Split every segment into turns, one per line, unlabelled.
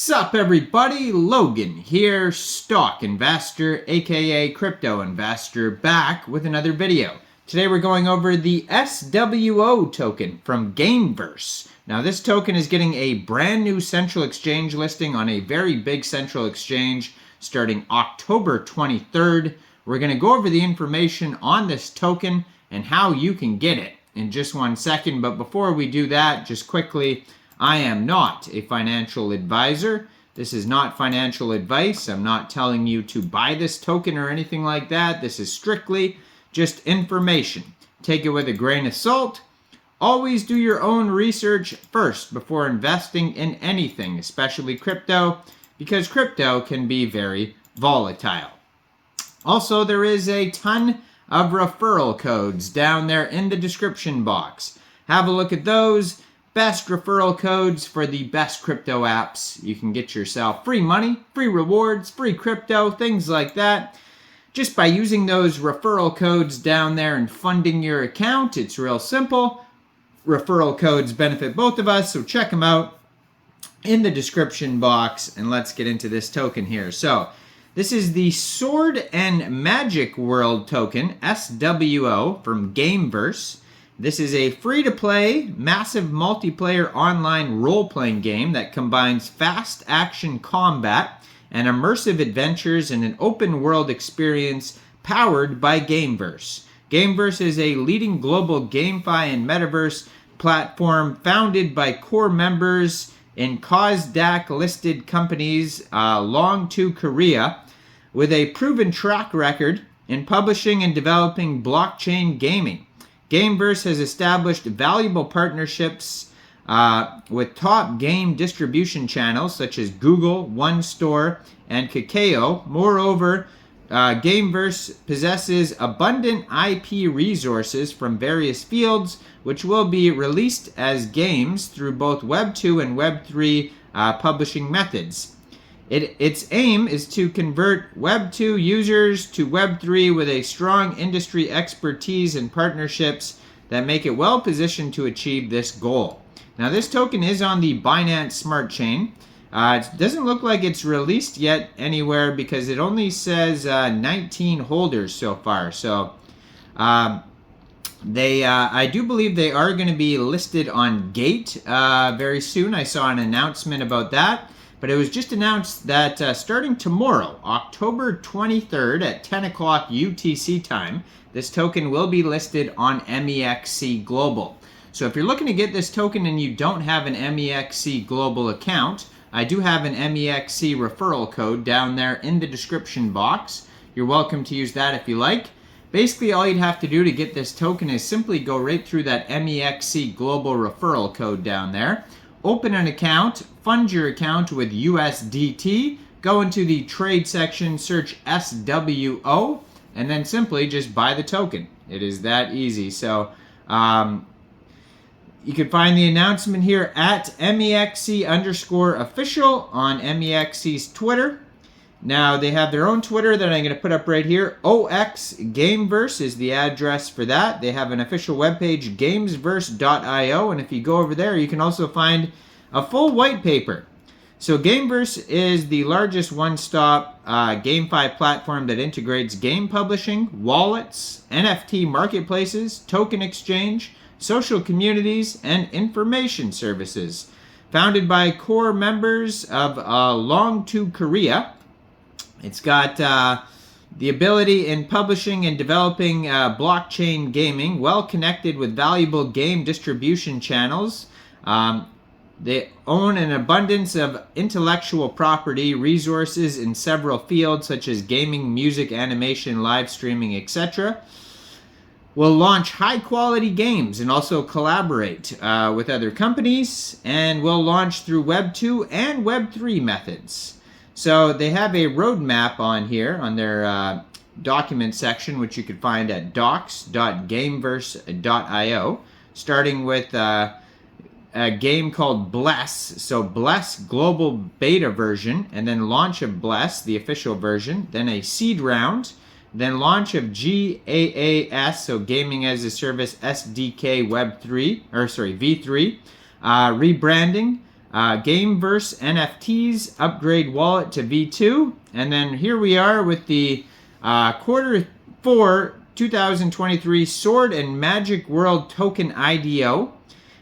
Sup everybody, Logan here, stock investor aka crypto investor, back with another video. Today we're going over the SWO token from Gameverse. Now this token is getting a brand new central exchange listing on a very big central exchange starting October 23rd. We're going to go over the information on this token and how you can get it in just 1 second, but before we do that, just quickly, I am not a financial advisor. This is not financial advice. I'm not telling you to buy this token or anything like that. This is strictly just information. Take it with a grain of salt. Always do your own research first before investing in anything, especially crypto, because crypto can be very volatile. Also, there is a ton of referral codes down there in the description box. Have a look at those. Best referral codes for the best crypto apps. You can get yourself free money, free rewards, free crypto, things like that. Just by using those referral codes down there and funding your account, it's real simple. Referral codes benefit both of us, so check them out in the description box. And let's get into this token here. So this is the Sword and Magic World token, SWO, from Gameverse. This is a free-to-play, massive multiplayer online role-playing game that combines fast action combat and immersive adventures in an open-world experience powered by Gameverse. Gameverse is a leading global GameFi and metaverse platform founded by core members in KCEX-listed companies long to Korea, with a proven track record in publishing and developing blockchain gaming. Gameverse has established valuable partnerships with top game distribution channels such as Google, One Store, and Kakao. Moreover, Gameverse possesses abundant IP resources from various fields, which will be released as games through both Web 2 and Web 3 publishing methods. Its aim is to convert Web 2 users to Web 3 with a strong industry expertise and partnerships that make it well positioned to achieve this goal. Now this token is on the Binance Smart Chain. It doesn't look like it's released yet anywhere because it only says 19 holders so far. So I do believe they are going to be listed on Gate very soon. I saw an announcement about that. But it was just announced that starting tomorrow, October 23rd at 10 o'clock UTC time, this token will be listed on Mexc Global. So if you're looking to get this token and you don't have an Mexc Global account, I do have an Mexc referral code down there in the description box. You're welcome to use that if you like. Basically, all you'd have to do to get this token is simply go right through that Mexc Global referral code down there. Open an account, fund your account with USDT, go into the trade section, search SWO, and then simply just buy the token. It is that easy. So you can find the announcement here at MEXC_official on MEXC's Twitter. Now they have their own Twitter that I'm going to put up right here. OX Gameverse is the address for that. They have an official webpage, gamesverse.io, and if you go over there, you can also find a full white paper. So Gameverse is the largest one-stop GameFi platform that integrates game publishing, wallets, NFT marketplaces, token exchange, social communities, and information services. Founded by core members of Long to Korea. It's got the ability in publishing and developing blockchain gaming, well connected with valuable game distribution channels. They own an abundance of intellectual property resources in several fields such as gaming, music, animation, live streaming, etc. Will launch high-quality games and also collaborate with other companies, and will launch through Web 2 and Web 3 methods. So they have a roadmap on here on their document section, which you can find at docs.gameverse.io, starting with a game called Bless. So Bless Global Beta version, and then launch of Bless, the official version, then a seed round, then launch of GAAS, so Gaming as a Service SDK V3, rebranding, Gameverse NFTs, upgrade wallet to V2. And then here we are with the Q4 2023 Sword and Magic World Token IDO.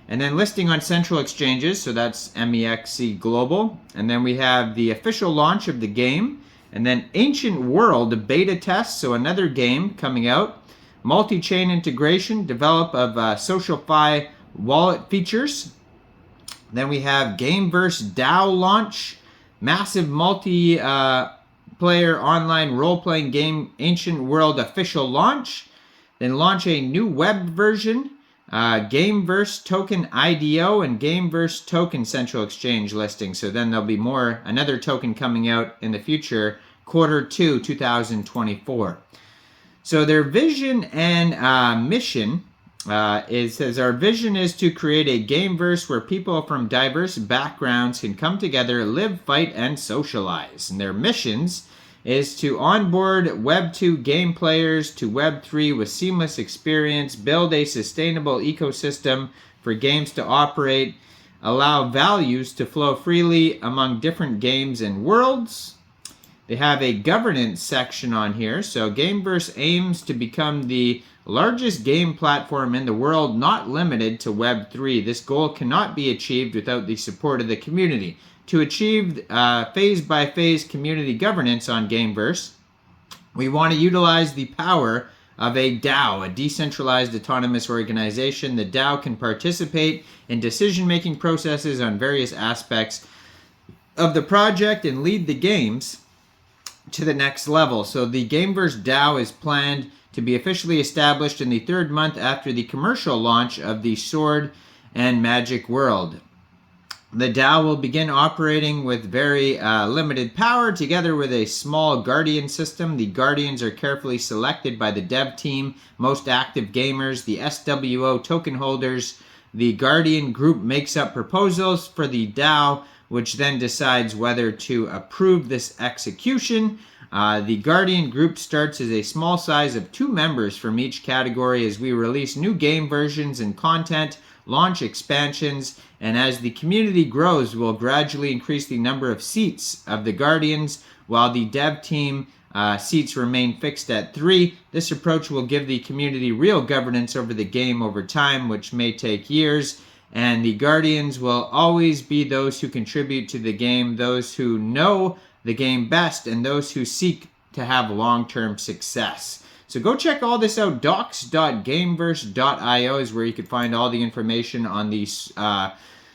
And then listing on central exchanges, so that's Mexc Global. And then we have the official launch of the game. And then Ancient World beta test, so another game coming out. Multi-chain integration, develop of SocialFi wallet features. Then we have Gameverse DAO launch, massive multi-player online role-playing game Ancient World official launch. Then launch a new web version, Gameverse token IDO and Gameverse token central exchange listing. So then there'll be another token coming out in the future, Q2 2024. So their vision and mission says our vision is to create a gameverse where people from diverse backgrounds can come together, live, fight, and socialize. And their missions is to onboard Web 2 game players to Web 3 with seamless experience, build a sustainable ecosystem for games to operate, allow values to flow freely among different games and worlds. They have a governance section on here. So Gameverse aims to become the largest game platform in the world, not limited to Web 3. This goal cannot be achieved without the support of the community. To achieve phase-by-phase community governance on Gameverse, we want to utilize the power of a DAO, a decentralized autonomous organization. The DAO can participate in decision-making processes on various aspects of the project and lead the games to the next level. So the Gameverse DAO is planned to be officially established in the 3rd month after the commercial launch of the Sword and Magic World. The DAO will begin operating with very limited power together with a small guardian system. The guardians are carefully selected by the dev team, most active gamers, the SWO token holders. The guardian group makes up proposals for the DAO, which then decides whether to approve this execution. The Guardian group starts as a small size of 2 members from each category as we release new game versions and content, launch expansions, and as the community grows, we'll gradually increase the number of seats of the Guardians while the dev team seats remain fixed at 3. This approach will give the community real governance over the game over time, which may take years. And the Guardians will always be those who contribute to the game, those who know the game best, and those who seek to have long-term success. So go check all this out. docs.gameverse.io is where you can find all the information on the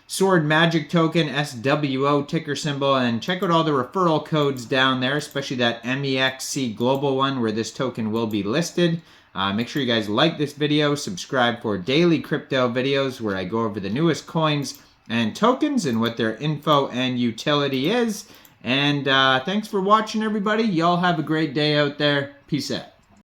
Sword Magic token, SWO ticker symbol, and check out all the referral codes down there, especially that Mexc Global one where this token will be listed. Make sure you guys like this video, subscribe for daily crypto videos where I go over the newest coins and tokens and what their info and utility is. And thanks for watching, everybody. Y'all have a great day out there. Peace out.